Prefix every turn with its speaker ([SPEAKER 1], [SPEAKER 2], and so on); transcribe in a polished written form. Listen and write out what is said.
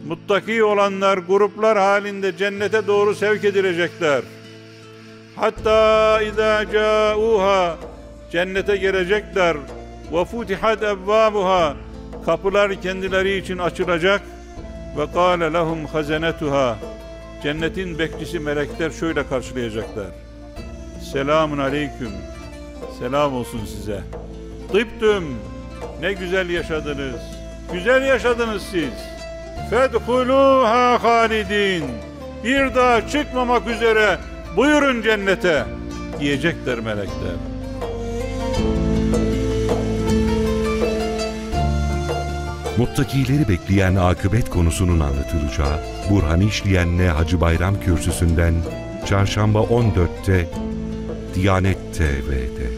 [SPEAKER 1] Muttaki olanlar gruplar halinde cennete doğru sevk edilecekler. Hatta izâ câûhâ, cennete gelecekler. Ve futihat ebvâbuhâ, kapılar kendileri için açılacak. Ve kâle lehum hazenetuhâ, cennetin bekçisi melekler şöyle karşılayacaklar: selamun aleyküm, selam olsun size. Tıptüm, ne güzel yaşadınız, güzel yaşadınız siz. Fedhulûhâ hâlidîn, bir daha çıkmamak üzere buyurun cennete diyecekler melekler.
[SPEAKER 2] Muttakileri bekleyen akıbet konusunun anlatılacağı Burhan İşleyen'le Hacı Bayram Kürsüsü'nden Çarşamba 14'te Diyanet TV'de.